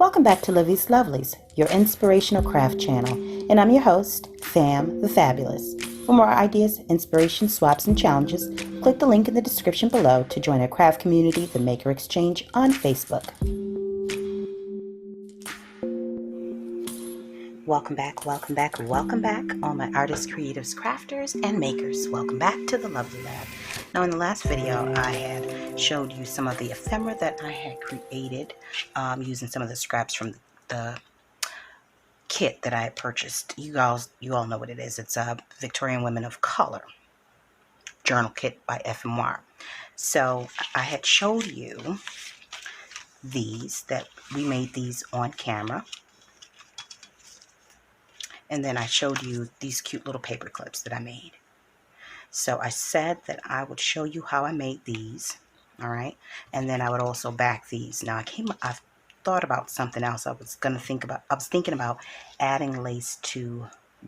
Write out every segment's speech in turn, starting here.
Welcome back to Livie'S Lovelies, your inspirational craft channel, and I'm your host, Fam the Fabulous. For more ideas, inspiration, swaps, and challenges, click the link in the description below to join our craft community, the Maker Exchange, on Facebook. Welcome back, all my artists, creatives, crafters, and makers. Welcome back to the Lovely Lab. Now, in the last video, I had showed you some of the ephemera that I had created using some of the scraps from the kit that I had purchased. You all know what it is. It's a Victorian Women of Color journal kit by FMR. So I had showed you these, that we made these on camera. And then I showed you these cute little paper clips that I made. So I said that I would show you how I made these, all right? And then I would also back these. Now I thought about something else. I was thinking about adding lace to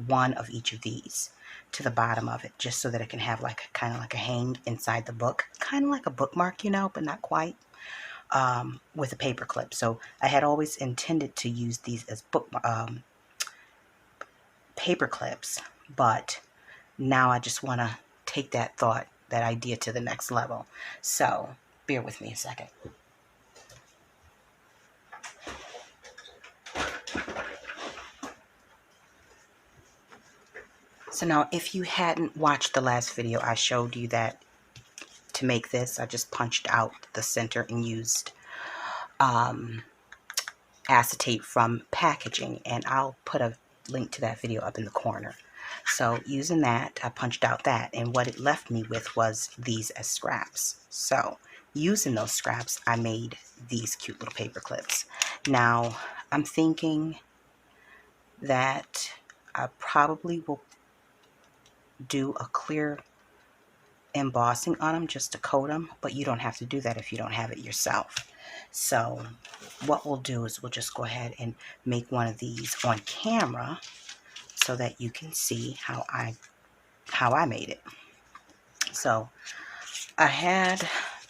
one of each of these, to the bottom of it, just so that it can have like kind of like a hang inside the book, kind of like a bookmark, you know, but not quite, with a paper clip. So I had always intended to use these as paper clips, but now I just want to take that idea to the next level. So bear with me a second. So now, if you hadn't watched the last video, I showed you that to make this, I just punched out the center and used acetate from packaging, and I'll put a link to that video up in the corner. So using that, I punched out that, and what it left me with was these as scraps. So using those scraps, I made these cute little paper clips. Now I'm thinking that I probably will do a clear embossing on them just to coat them, but you don't have to do that if you don't have it yourself. So what we'll do is we'll just go ahead and make one of these on camera so that you can see how I made it. So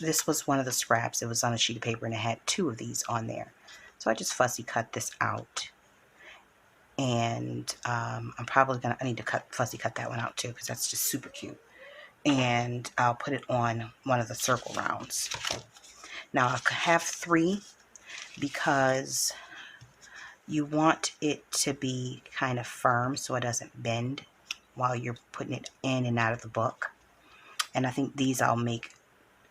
this was one of the scraps. It was on a sheet of paper and it had two of these on there. So I just fussy cut this out. And I need to fussy cut that one out too, because that's just super cute. And I'll put it on one of the circle rounds. Now I have three because you want it to be kind of firm so it doesn't bend while you're putting it in and out of the book. And I think these I'll make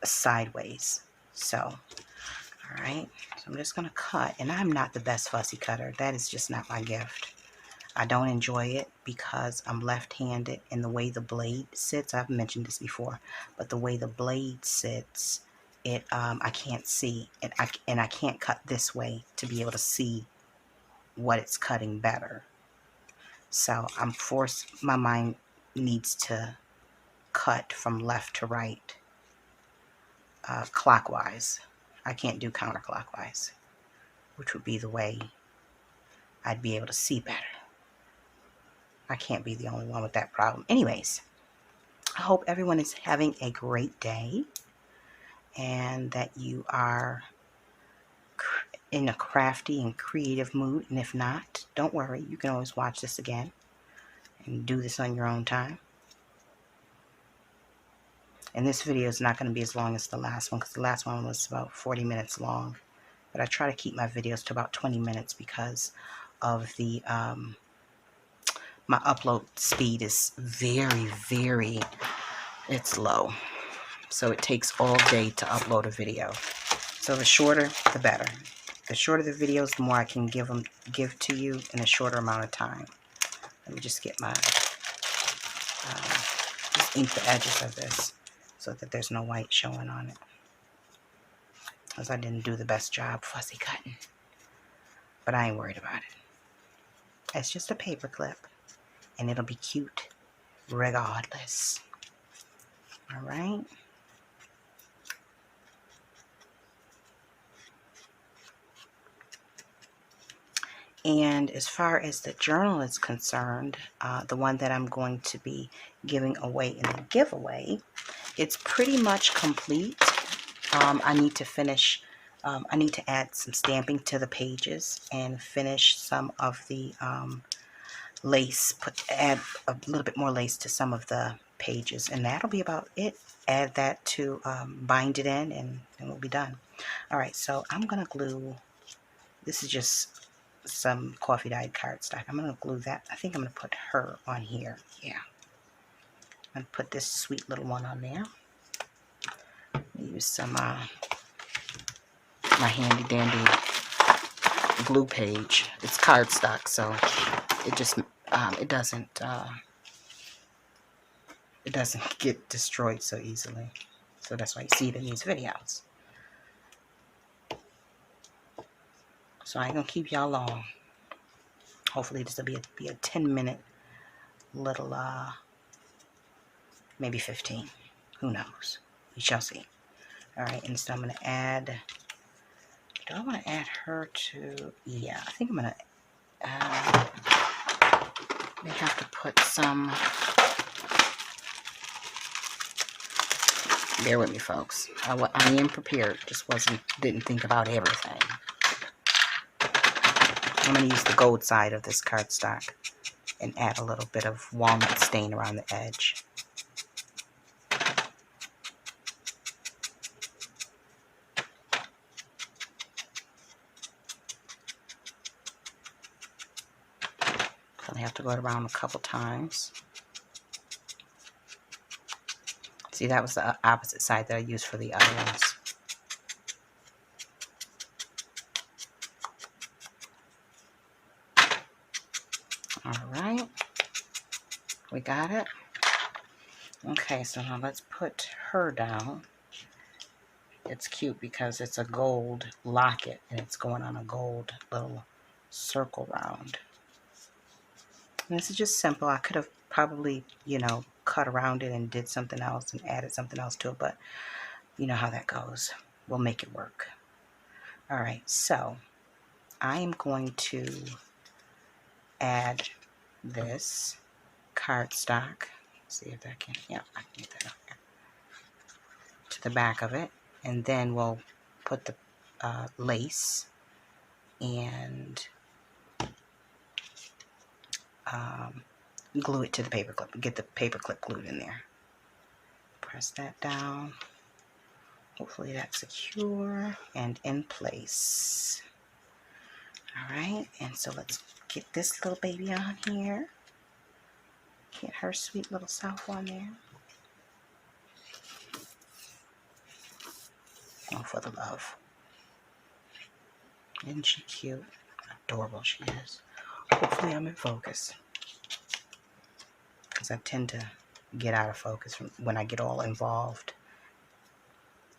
sideways. So, all right. So I'm just going to cut. And I'm not the best fussy cutter. That is just not my gift. I don't enjoy it because I'm left-handed, and the way the blade sits, I've mentioned this before, but the way the blade sits, I can't see. And I can't cut this way to be able to see what it's cutting better. So I'm forced, my mind needs to cut from left to right, clockwise. I can't do counterclockwise, which would be the way I'd be able to see better. I can't be the only one with that problem. Anyways, I hope everyone is having a great day and that you are in a crafty and creative mood. And if not, don't worry. You can always watch this again and do this on your own time. And this video is not going to be as long as the last one, because the last one was about 40 minutes long. But I try to keep my videos to about 20 minutes because of the my upload speed is very, it's low. So it takes all day to upload a video. So the shorter, the better. The shorter the videos, the more I can give to you in a shorter amount of time. Let me just get my, just ink the edges of this so that there's no white showing on it. Because I didn't do the best job fussy cutting. But I ain't worried about it. It's just a paper clip. And it'll be cute regardless. Alright. And as far as the journal is concerned, the one that I'm going to be giving away in the giveaway, it's pretty much complete. I need to finish I need to add some stamping to the pages and finish some of the lace, add a little bit more lace to some of the pages, and that'll be about it. Add that to bind it in, and we'll be done. All right, so I'm gonna glue, this is just some coffee dyed cardstock. I'm gonna glue that. I think I'm gonna put her on here. Yeah, I'm gonna put this sweet little one on there. Use some my handy dandy glue page. It's cardstock, so it just it doesn't get destroyed so easily. So that's why you see it in these videos. So I ain't gonna keep y'all long. Hopefully this will be a 10-minute little maybe 15. Who knows? We shall see. Alright, and so I'm gonna add, do I want to add her to, yeah, I think I'm gonna may have to put some, bear with me folks, I am prepared, just didn't think about everything. I'm going to use the gold side of this cardstock and add a little bit of walnut stain around the edge. I have to go around a couple times. See, that was the opposite side that I used for the other ones. Alright, we got it. Okay, so now let's put her down. It's cute because it's a gold locket and it's going on a gold little circle round. And this is just simple. I could have probably, you know, cut around it and did something else and added something else to it, but you know how that goes. We'll make it work. Alright, so I am going to add this cardstock. See if that can, yeah, I can get that up there, to the back of it, and then we'll put the lace and glue it to the paper clip. Get the paper clip glued in there. Press that down. Hopefully that's secure and in place. Alright, and so let's get this little baby on here. Get her sweet little self on there. Oh, for the love. Isn't she cute? Adorable she is. Hopefully I'm in focus, because I tend to get out of focus when I get all involved.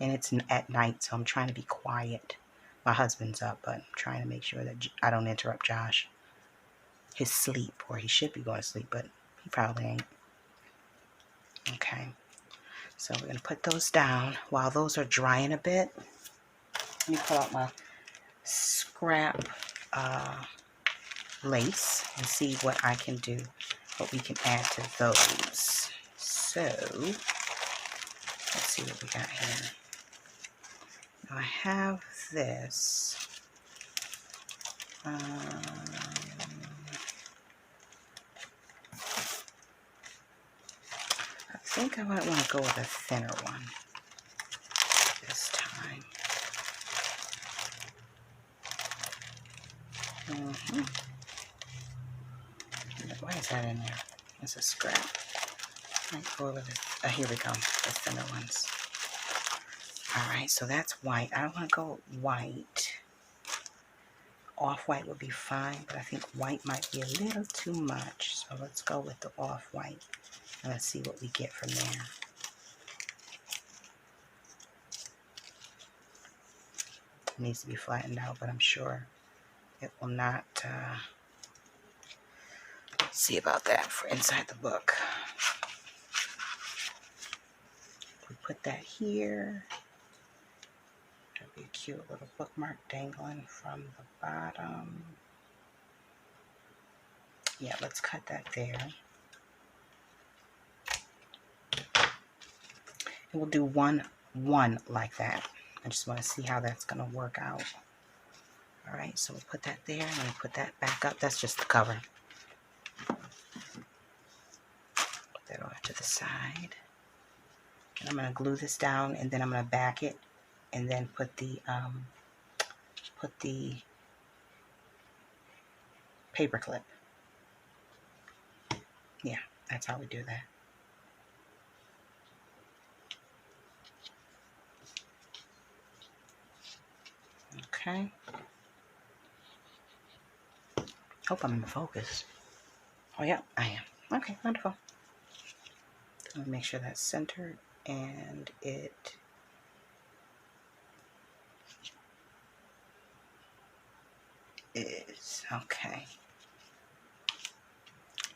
And it's at night, so I'm trying to be quiet. My husband's up, but I'm trying to make sure that I don't interrupt Josh. His sleep, or he should be going to sleep, but he probably ain't. Okay, so we're going to put those down. While those are drying a bit, let me pull out my scrap lace and see what I can do, what we can add to those. So, let's see what we got here. Now I have this. I think I might want to go with a thinner one this time. Why is that in there? It's a scrap. I might go with it. Oh, here we go. The thinner ones. Alright, so that's white. I don't want to go white. Off-white would be fine, but I think white might be a little too much. So let's go with the off-white. And let's see what we get from there. It needs to be flattened out, but I'm sure it will not. See about that for inside the book. We put that here. That'll be a cute little bookmark dangling from the bottom. Yeah, let's cut that there. And we'll do one like that. I just want to see how that's going to work out. All right, so we'll put that there. I'm going to put that back up. That's just the cover. Put that off to the side. And I'm going to glue this down, and then I'm going to back it, and then put the paper clip. Yeah, that's how we do that. Okay. Hope I'm in focus. Oh, yeah, I am. Okay, wonderful. I'm gonna make sure that's centered, and it is. Okay.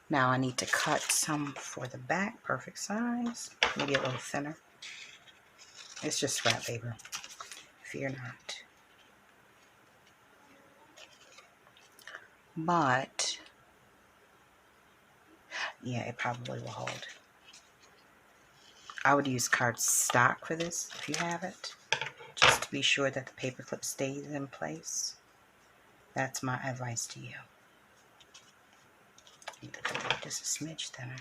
Now I need to cut some for the back, perfect size, maybe a little thinner. It's just scrap paper. Fear not. But yeah, it probably will hold. I would use cardstock for this if you have it, just to be sure that the paper clip stays in place. That's my advice to you. I need to cut it just a smidge thinner.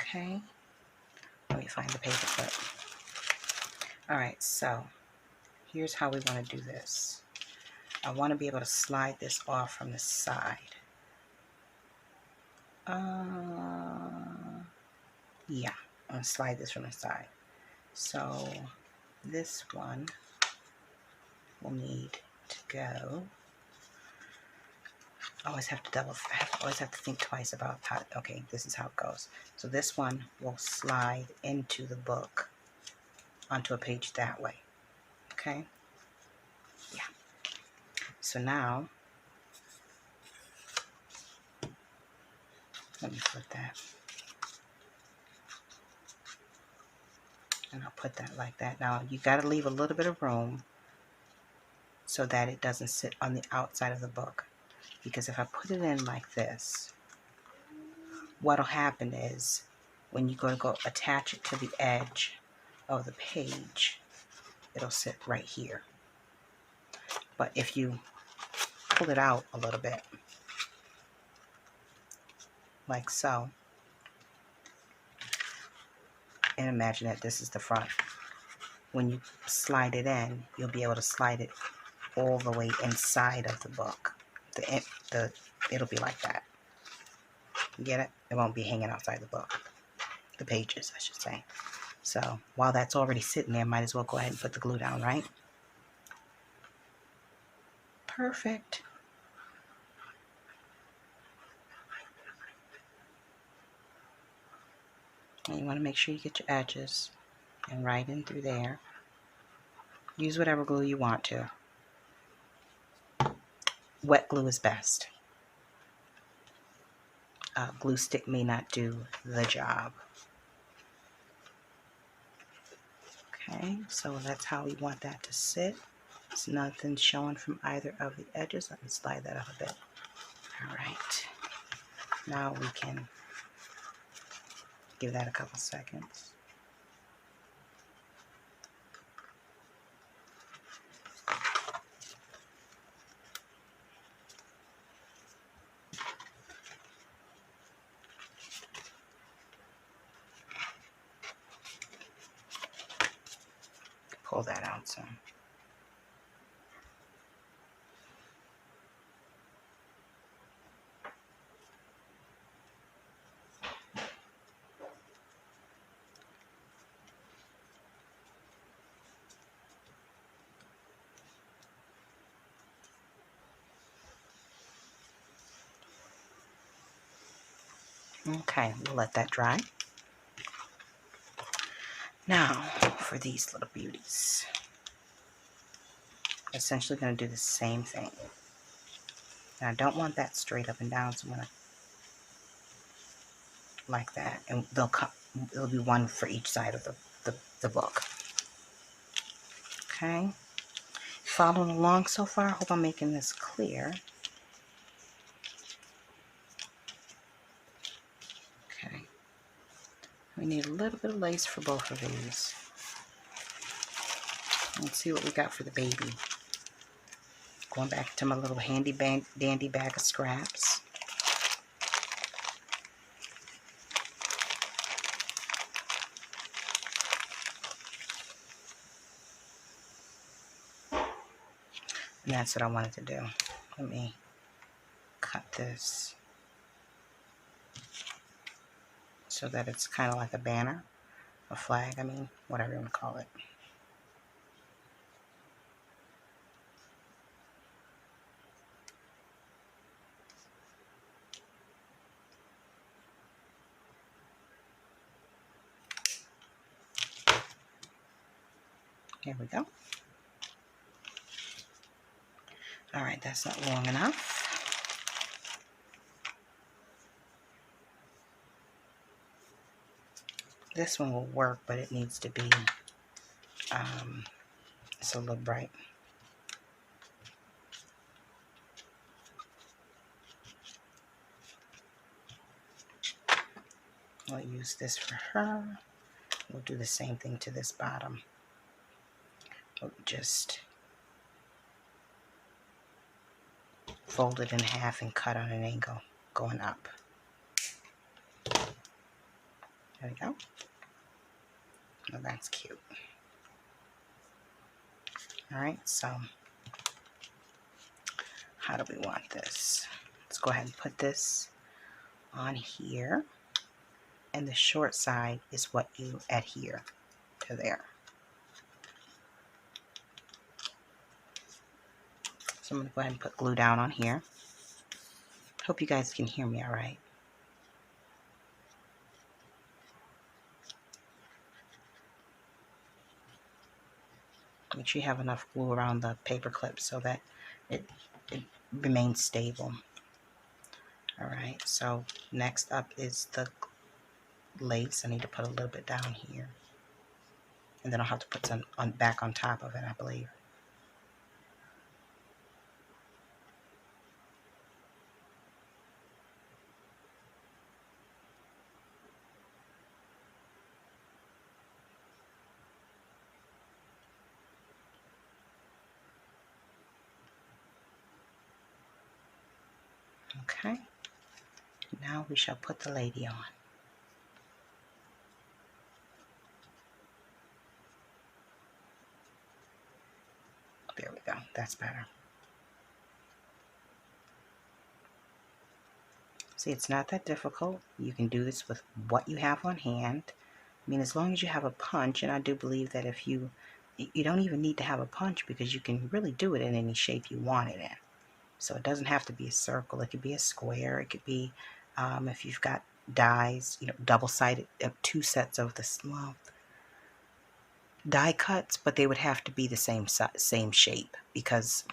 Okay, let me find the paper clip. Alright, so here's how we want to do this. I want to be able to slide this off from the side. Yeah, I'm going to slide this from the side. So this one will need to go. I always have to always have to think twice about how, okay, this is how it goes. So this one will slide into the book, onto a page that way. Okay? Yeah. So now, let me flip that. And I'll put that like that. Now, you got to leave a little bit of room so that it doesn't sit on the outside of the book. Because if I put it in like this, what'll happen is when you go attach it to the edge of the page, it'll sit right here. But if you pull it out a little bit, like so, and imagine that this is the front. When you slide it in, you'll be able to slide it all the way inside of the book. It'll be like that. You get it? It won't be hanging outside the book. The pages, I should say. So while that's already sitting there, might as well go ahead and put the glue down, right? Perfect. And you want to make sure you get your edges and right in through there. Use whatever glue you want to. Wet glue is best. Glue stick may not do the job. Okay, so that's how we want that to sit. There's nothing showing from either of the edges. Let me slide that up a bit. All right. Now we can give that a couple seconds. Pull that out some. Okay, we'll let that dry. Now, for these little beauties, essentially going to do the same thing. And I don't want that straight up and down, so I'm going to like that. And there'll be one for each side of the book. Okay. Following along so far, I hope I'm making this clear. We need a little bit of lace for both of these. Let's see what we got for the baby. Going back to my little handy dandy bag of scraps. And that's what I wanted to do. Let me cut this so that it's kind of like a banner, a flag, I mean, whatever you want to call it. Here we go. All right, that's not long enough. This one will work, but it needs to be, it's a little bright. I'll use this for her. We'll do the same thing to this bottom. We'll just fold it in half and cut on an angle going up. There we go. Oh, that's cute. Alright, so how do we want this? Let's go ahead and put this on here. And the short side is what you adhere to there. So I'm going to go ahead and put glue down on here. Hope you guys can hear me all right. Make sure you have enough glue around the paper clip so that it remains stable. Alright, so next up is the lace. I need to put a little bit down here. And then I'll have to put some back on top of it, I believe. Okay, now we shall put the lady on. There we go, that's better. See, it's not that difficult. You can do this with what you have on hand. I mean, as long as you have a punch, and I do believe that if you don't even need to have a punch because you can really do it in any shape you want it in. So it doesn't have to be a circle. It could be a square. It could be, if you've got dies, double-sided, 2 sets of the small die cuts, but they would have to be the same shape because,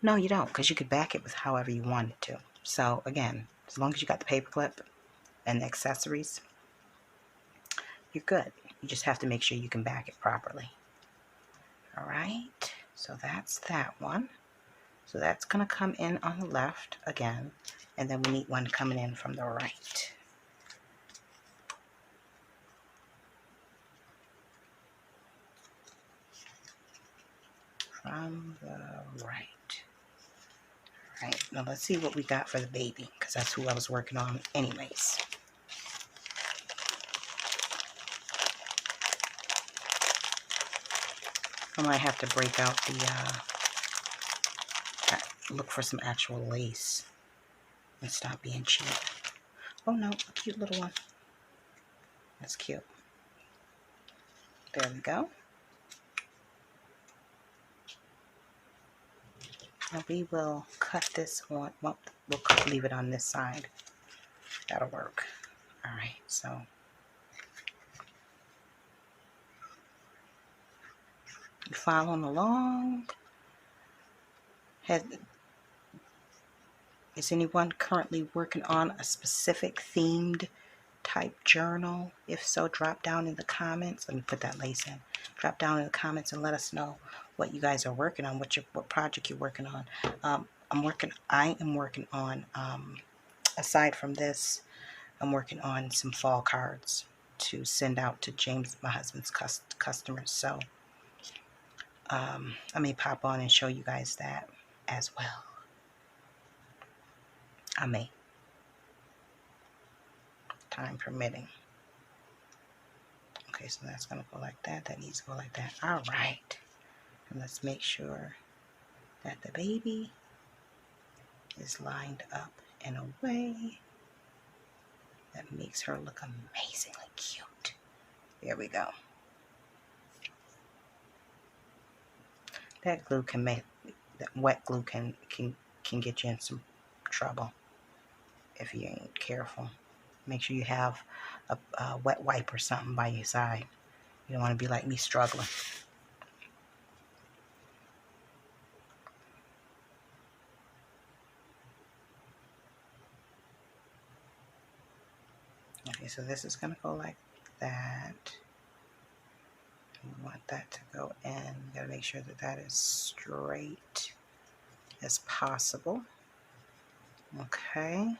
no, you don't, because you could back it with however you wanted to. So again, as long as you got the paper clip and the accessories, you're good. You just have to make sure you can back it properly. All right. So that's that one. So that's going to come in on the left again, and then we need one coming in from the right. From the right. All right, now let's see what we got for the baby, because that's who I was working on anyways. I might have to break out the, look for some actual lace and stop being cheap. Oh no, a cute little one. That's cute. There we go. Now we will cut this on, well, we'll leave it on this side. That'll work. All right, so you following along. Is anyone currently working on a specific themed type journal? If so, drop down in the comments. Let me put that lace in. Drop down in the comments and let us know what you guys are working on, what project you're working on. I am working on, aside from this, I'm working on some fall cards to send out to James, my husband's customers. So I may pop on and show you guys that as well. I may, time permitting. Okay, so that's going to go like that. That needs to go like that. All right. And let's make sure that the baby is lined up in a way that makes her look amazingly cute. There we go. That glue can make, that wet glue can get you in some trouble if you ain't careful. Make sure you have a wet wipe or something by your side. You don't want to be like me struggling. Okay, so this is going to go like that. We want that to go in. We got to make sure that that is straight as possible. Okay.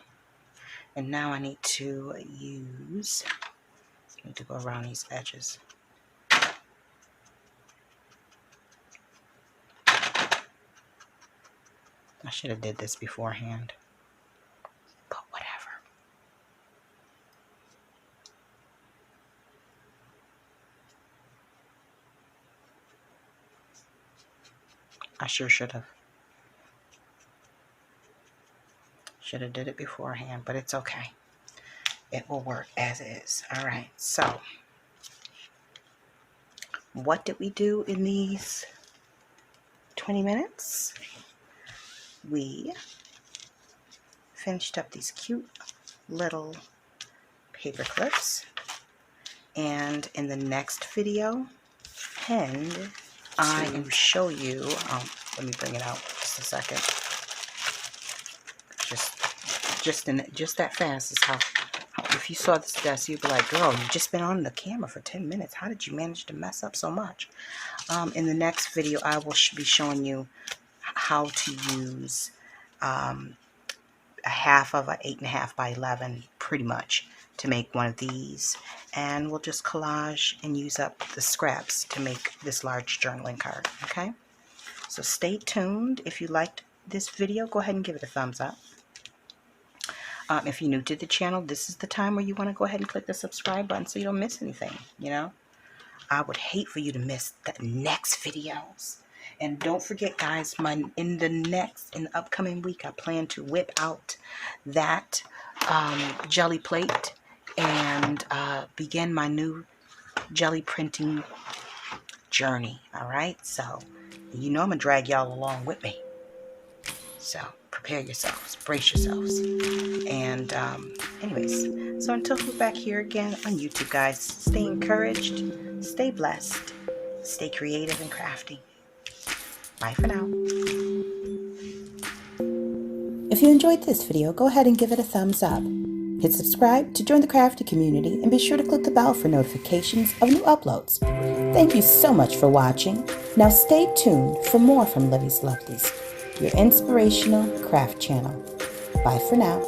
And now I need to go around these edges. I should have did this beforehand, but whatever. I sure should have. Should have did it beforehand, but it's okay. It will work as is. All right, so what did we do in these 20 minutes? We finished up these cute little paper clips, and in the next video, I will show you, let me bring it out just a second. Just that fast is how if you saw this desk, you'd be like, girl, you've just been on the camera for 10 minutes. How did you manage to mess up so much? In the next video, I will be showing you how to use a half of an 8.5 by 11, pretty much, to make one of these. And we'll just collage and use up the scraps to make this large journaling card, okay? So stay tuned. If you liked this video, go ahead and give it a thumbs up. If you're new to the channel, this is the time where you want to go ahead and click the subscribe button so you don't miss anything, you know? I would hate for you to miss the next videos. And don't forget, guys, in the upcoming week, I plan to whip out that jelly plate and begin my new jelly printing journey, all right? So, you know I'm going to drag y'all along with me. So, prepare yourselves, brace yourselves. And anyways, so until we're back here again on YouTube, guys, stay encouraged, stay blessed, stay creative and crafty. Bye for now. If you enjoyed this video, go ahead and give it a thumbs up. Hit subscribe to join the crafty community, and be sure to click the bell for notifications of new uploads. Thank you so much for watching. Now stay tuned for more from Livie's Lovelies, your inspirational craft channel. Bye for now.